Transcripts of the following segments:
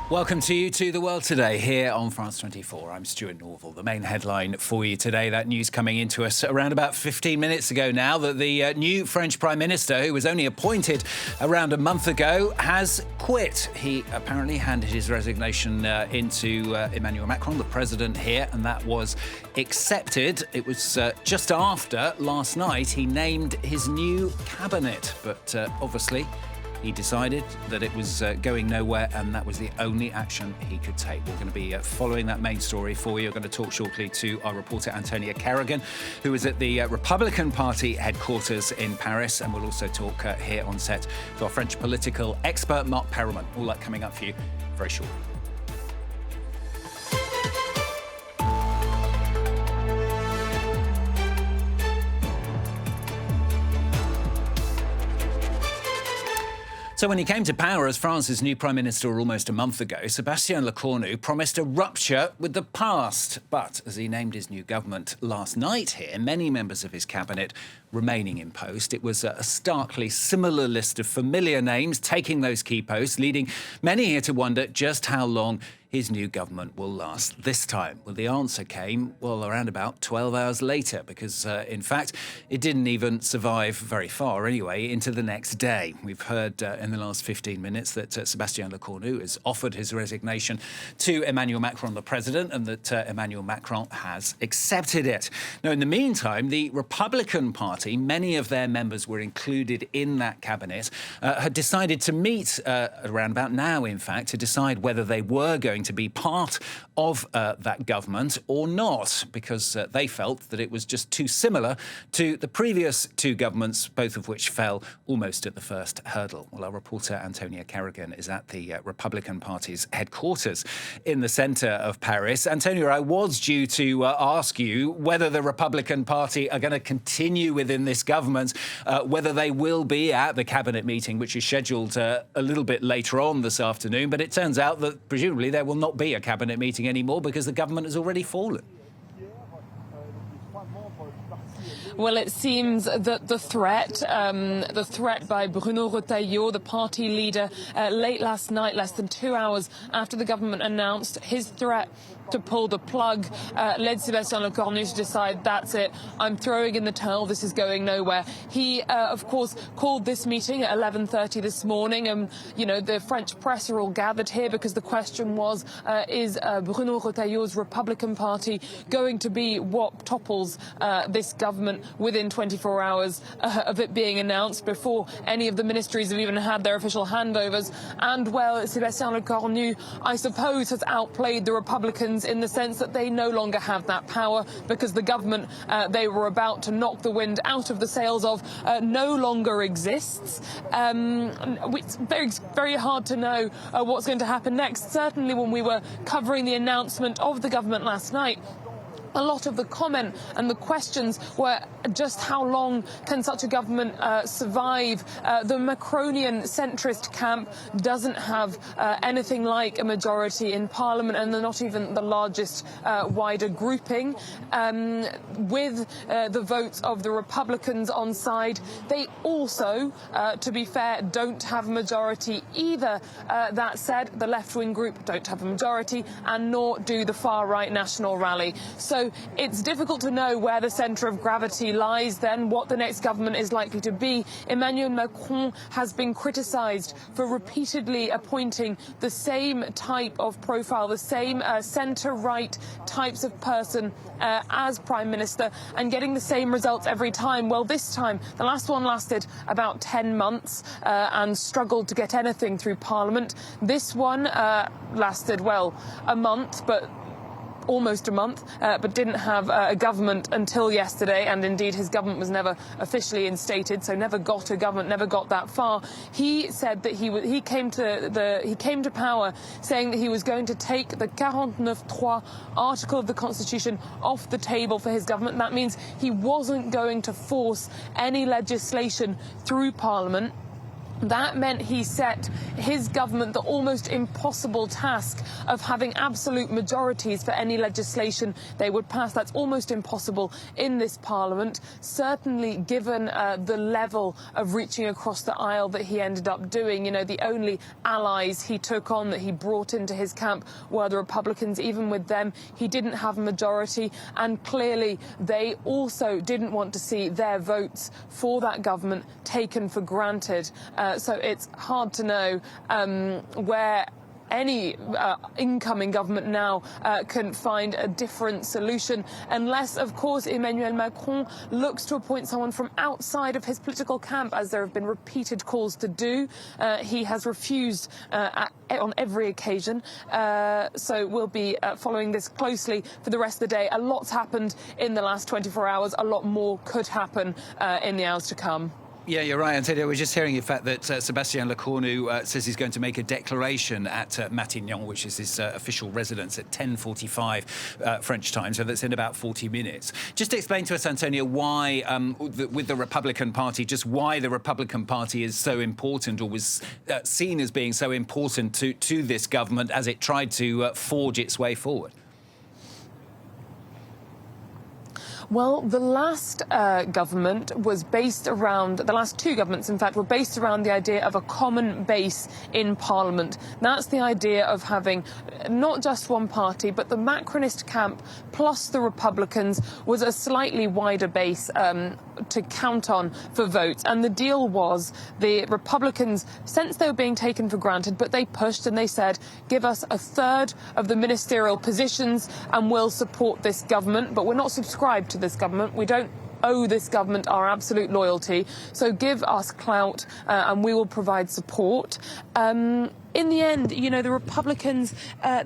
Welcome to you to The World Today here on France 24. I'm Stuart Norval. The main headline for you today, that news coming into us around about 15 minutes ago now, that the new French Prime Minister, who was only appointed around a month ago, has quit. He apparently handed his resignation into Emmanuel Macron, the president here, and that was accepted. It was just after last night he named his new cabinet, but obviously he decided that it was going nowhere, and that was the only action he could take. We're going to be following that main story for you. We're going to talk shortly to our reporter Antonia Kerrigan, who is at the Republican Party headquarters in Paris, and we'll also talk here on set to our French political expert, Marc Perelman. All that coming up for you very shortly. So when he came to power as France's new Prime Minister almost a month ago, Sébastien Lecornu promised a rupture with the past. But as he named his new government last night here, many members of his cabinet remaining in post. It was a starkly similar list of familiar names taking those key posts, leading many here to wonder just how long his new government will last this time. Well, the answer came, well, around about 12 hours later, because, in fact, it didn't even survive very far anyway into the next day. We've heard in the last 15 minutes that Sébastien Lecornu has offered his resignation to Emmanuel Macron, the president, and that Emmanuel Macron has accepted it. Now, in the meantime, the Republican Party, many of their members were included in that cabinet, had decided to meet around about now, in fact, to decide whether they were going to be part of that government or not, because they felt that it was just too similar to the previous two governments, both of which fell almost at the first hurdle. Well, our reporter Antonia Kerrigan is at the Republican Party's headquarters in the centre of Paris. Antonia, I was due to ask you whether the Republican Party are going to continue within this government, whether they will be at the cabinet meeting, which is scheduled a little bit later on this afternoon. But it turns out that presumably there will not be a cabinet meeting anymore because the government has already fallen. Well, it seems that the threat by Bruno Retailleau, the party leader, late last night, less than 2 hours after the government announced his threat to pull the plug, led Sébastien Lecornu to decide, that's it, I'm throwing in the towel, this is going nowhere. He, of course, called this meeting at 11:30 this morning, and, you know, the French press are all gathered here because the question was, is Bruno Retailleau's Republican Party going to be what topples this government within 24 hours of it being announced, before any of the ministries have even had their official handovers? And, well, Sébastien Lecornu, I suppose, has outplayed the Republicans in the sense that they no longer have that power, because the government they were about to knock the wind out of the sails of no longer exists. It's very, very hard to know what's going to happen next. Certainly when we were covering the announcement of the government last night, a lot of the comment and the questions were just how long can such a government survive? The Macronian centrist camp doesn't have anything like a majority in parliament, and they're not even the largest wider grouping. With the votes of the Republicans on side, they also, to be fair, don't have a majority either. That said, the left-wing group don't have a majority, and nor do the far-right National Rally. So it's difficult to know where the centre of gravity lies then, what the next government is likely to be. Emmanuel Macron has been criticised for repeatedly appointing the same type of profile, the same centre-right types of person as Prime Minister, and getting the same results every time. Well, this time, the last one lasted about 10 months and struggled to get anything through Parliament. This one lasted, well, a month, but almost a month, but didn't have a government until yesterday, and indeed his government was never officially instated, so never got a government, never got that far. He said that he came to power saying that he was going to take the 49.3 article of the Constitution off the table for his government. That means he wasn't going to force any legislation through Parliament. That meant he set his government the almost impossible task of having absolute majorities for any legislation they would pass. That's almost impossible in this parliament, certainly given the level of reaching across the aisle that he ended up doing. You know, the only allies he took on, that he brought into his camp, were the Republicans. Even with them, he didn't have a majority, and clearly they also didn't want to see their votes for that government taken for granted. So it's hard to know where any incoming government now can find a different solution, unless, of course, Emmanuel Macron looks to appoint someone from outside of his political camp, as there have been repeated calls to do. He has refused on every occasion. So we'll be following this closely for the rest of the day. A lot's happened in the last 24 hours. A lot more could happen in the hours to come. Yeah, you're right, Antonia. We're just hearing, in fact, that Sébastien Lecornu says he's going to make a declaration at Matignon, which is his official residence, at 10:45 French time, so that's in about 40 minutes. Just explain to us, Antonia, why, with the Republican Party, just why the Republican Party is so important, or was seen as being so important to this government as it tried to forge its way forward. Well, the last government was based around, the last two governments, in fact, were based around the idea of a common base in Parliament. That's the idea of having not just one party, but the Macronist camp plus the Republicans was a slightly wider base to count on for votes. And the deal was the Republicans, since they were being taken for granted, but they pushed and they said, give us a third of the ministerial positions and we'll support this government, but we're not subscribed to this government. We don't owe this government our absolute loyalty, so give us clout and we will provide support. In the end, you know, the Republicans,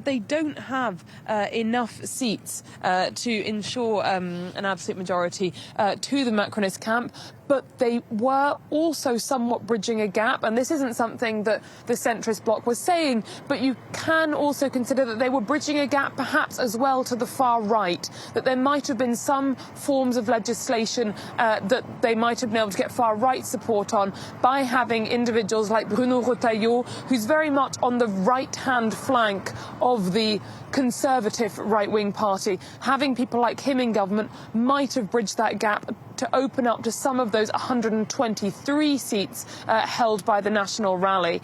they don't have enough seats to ensure an absolute majority to the Macronist camp, but they were also somewhat bridging a gap, and this isn't something that the centrist bloc was saying, but you can also consider that they were bridging a gap perhaps as well to the far right, that there might have been some forms of legislation that they might have been able to get far right support on by having individuals like Bruno Retailleau, who's very much on the right-hand flank of the conservative right-wing party. Having people like him in government might have bridged that gap to open up to some of those 123 seats held by the National Rally.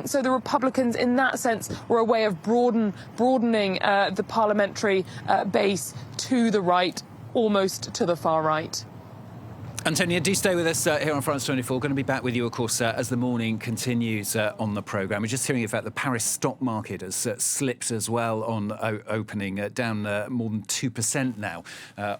So the Republicans, in that sense, were a way of broadening the parliamentary base to the right, almost to the far right. Antonia, do stay with us here on France 24. Going to be back with you, of course, as the morning continues on the programme. We're just hearing, in fact, the Paris stock market has slipped as well on opening, down more than 2% now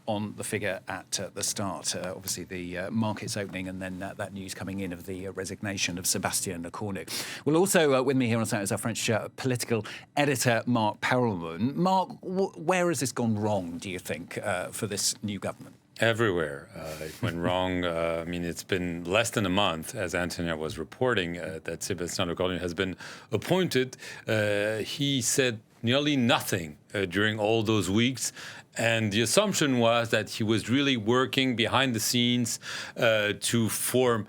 on the figure at the start. Obviously, the market's opening and then that news coming in of the resignation of Sébastien Lecornu. Well, also with me here on site is our French political editor, Marc Perelman. Marc, where has this gone wrong, do you think, for this new government? Everywhere. It went wrong. I mean, it's been less than a month, as Antonia was reporting, that Sébastien Lecornu has been appointed. He said nearly nothing during all those weeks. And the assumption was that he was really working behind the scenes to form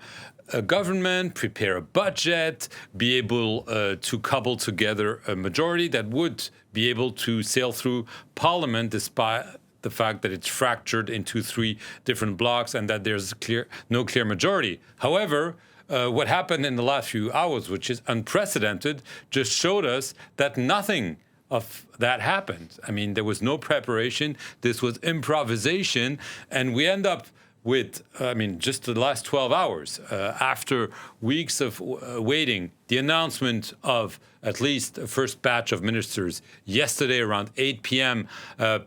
a government, prepare a budget, be able to cobble together a majority that would be able to sail through Parliament despite the fact that it's fractured into three different blocks and that there's no clear majority. However, what happened in the last few hours, which is unprecedented, just showed us that nothing of that happened. I mean, there was no preparation. This was improvisation. And we end up with, just the last 12 hours, after weeks of waiting, the announcement of at least the first batch of ministers yesterday around 8 p.m.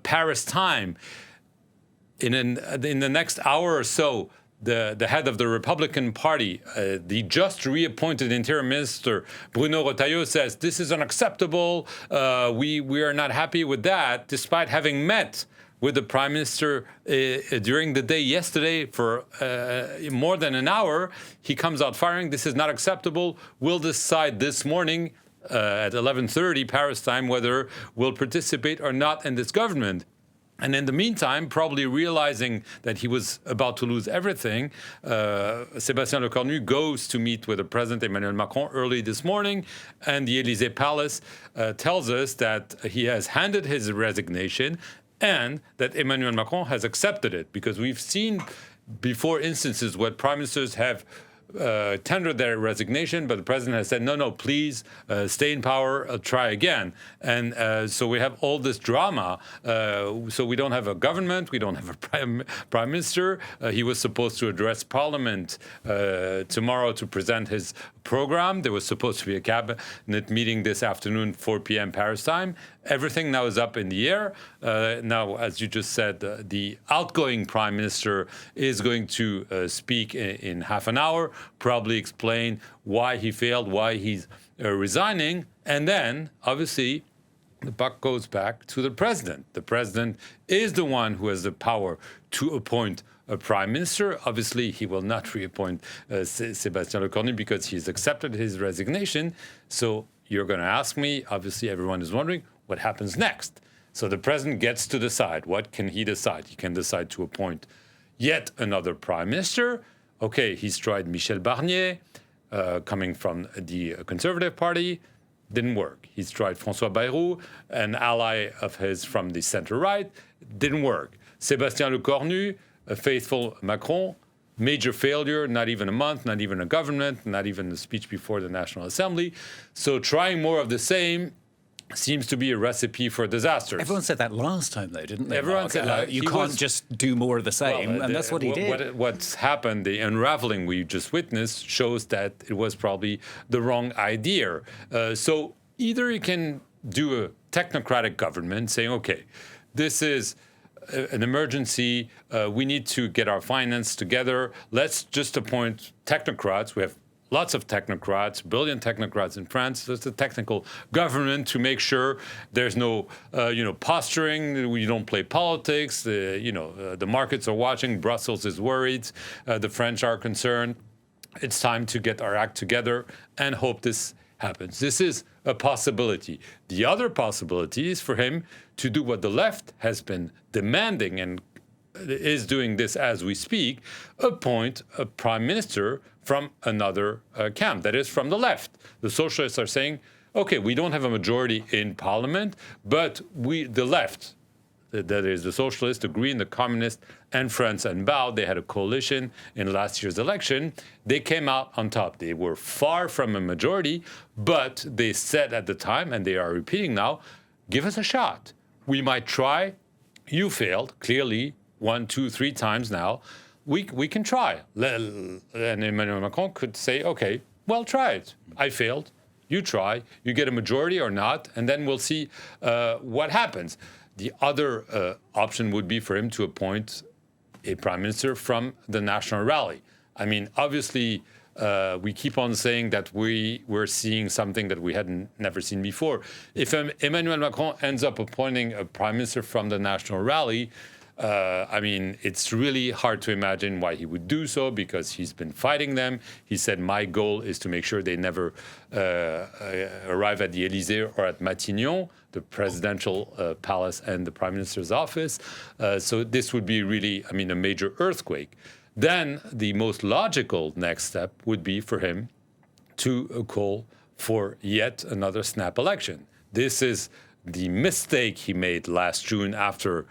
Paris time. In the next hour or so, the head of the Republican Party, the just reappointed Interior Minister, Bruno Retailleau, says this is unacceptable. We are not happy with that, despite having met with the Prime Minister during the day yesterday for more than an hour. He comes out firing. This is not acceptable. We'll decide this morning at 11:30 Paris time whether we'll participate or not in this government. And in the meantime, probably realizing that he was about to lose everything, Sébastien Lecornu goes to meet with the President Emmanuel Macron early this morning, and the Élysée Palace tells us that he has handed his resignation and that Emmanuel Macron has accepted it, because we've seen before instances where prime ministers have tendered their resignation, but the president has said, no, please stay in power, try again. And so we have all this drama. So we don't have a government, we don't have a prime minister. He was supposed to address parliament tomorrow to present his program. There was supposed to be a cabinet meeting this afternoon, 4 p.m. Paris time. Everything now is up in the air. Now, as you just said, the outgoing prime minister is going to speak in half an hour, probably explain why he failed, why he's resigning. And then, obviously, the buck goes back to the president. The president is the one who has the power to appoint a prime minister. Obviously, he will not reappoint Sébastien Lecornu because he's accepted his resignation. So you're going to ask me, obviously everyone is wondering, what happens next? So the president gets to decide. What can he decide? He can decide to appoint yet another prime minister. Okay, he's tried Michel Barnier, coming from the Conservative Party. Didn't work. He's tried François Bayrou, an ally of his from the center-right. Didn't work. Sébastien Lecornu, a faithful Macron, major failure, not even a month, not even a government, not even the speech before the National Assembly. So trying more of the same seems to be a recipe for disaster. Everyone said that last time, though, didn't they? Everyone Mark? said that. You can't just do more of the same, and that's what he did. What's happened, the unraveling we just witnessed, shows that it was probably the wrong idea. So either you can do a technocratic government saying, okay, this is an emergency, we need to get our finance together, let's just appoint technocrats. We have lots of technocrats, brilliant technocrats in France. There's a technical government to make sure there's no, posturing. We don't play politics. The markets are watching. Brussels is worried. The French are concerned. It's time to get our act together and hope this happens. This is a possibility. The other possibility is for him to do what the left has been demanding and is doing this as we speak, appoint a prime minister from another camp, that is from the left. The socialists are saying, okay, we don't have a majority in parliament, but the left, that is the socialists, the Green, the Communist, and France and Bao, they had a coalition in last year's election. They came out on top. They were far from a majority, but they said at the time, and they are repeating now, give us a shot. We might try. You failed, clearly, 1, 2, 3 times now. We can try. And Emmanuel Macron could say, okay, well, try it. I failed. You try. You get a majority or not, and then we'll see what happens. The other option would be for him to appoint a prime minister from the National Rally. I mean, obviously, we keep on saying that we're seeing something that we had never seen before. If Emmanuel Macron ends up appointing a prime minister from the National Rally, it's really hard to imagine why he would do so, because he's been fighting them. He said, my goal is to make sure they never arrive at the Élysée or at Matignon, the presidential palace and the prime minister's office. So this would be really, a major earthquake. Then the most logical next step would be for him to call for yet another snap election. This is the mistake he made last June after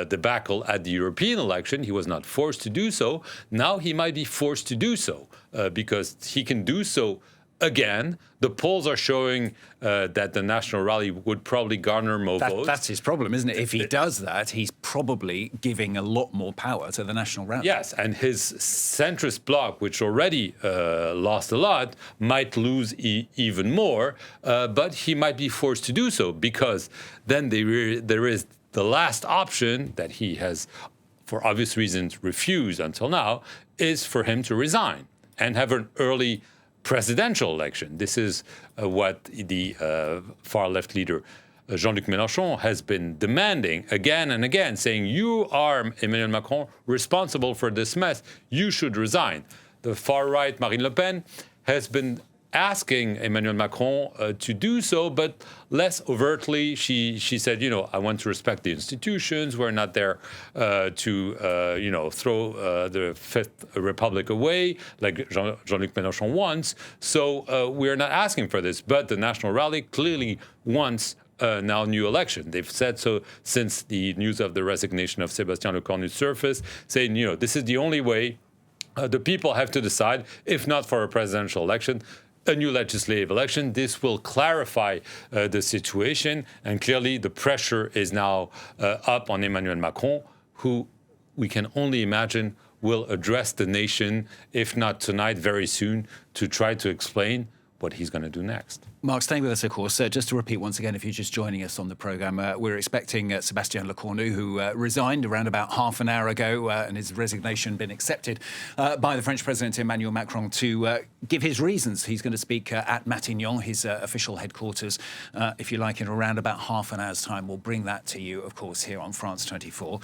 debacle at the European election. He was not forced to do so. Now he might be forced to do so because he can do so again. The polls are showing that the National Rally would probably garner more votes. That's his problem, isn't it? If he does that, he's probably giving a lot more power to the National Rally. Yes, and his centrist bloc, which already lost a lot, might lose even more, but he might be forced to do so, because then there is the last option that he has, for obvious reasons, refused until now, is for him to resign and have an early presidential election. This is what the far-left leader Jean-Luc Mélenchon has been demanding again and again, saying, you are, Emmanuel Macron, responsible for this mess. You should resign. The far-right, Marine Le Pen, has been asking Emmanuel Macron to do so, but less overtly. She said, I want to respect the institutions. We're not there to, throw the Fifth Republic away, like Jean-Luc Mélenchon wants. So we're not asking for this. But the National Rally clearly wants now new election. They've said so since the news of the resignation of Sébastien Lecornu surfaced, saying, this is the only way. The people have to decide, if not for a presidential election, a new legislative election. This will clarify the situation, and clearly the pressure is now up on Emmanuel Macron, who we can only imagine will address the nation, if not tonight, very soon, to try to explain what he's going to do next. Marc, staying with us, of course. Just to repeat once again, if you're just joining us on the programme, we're expecting Sébastien Lecornu, who resigned around about half an hour ago, and his resignation been accepted by the French President Emmanuel Macron, to give his reasons. He's going to speak at Matignon, his official headquarters, if you like, in around about half an hour's time. We'll bring that to you, of course, here on France 24.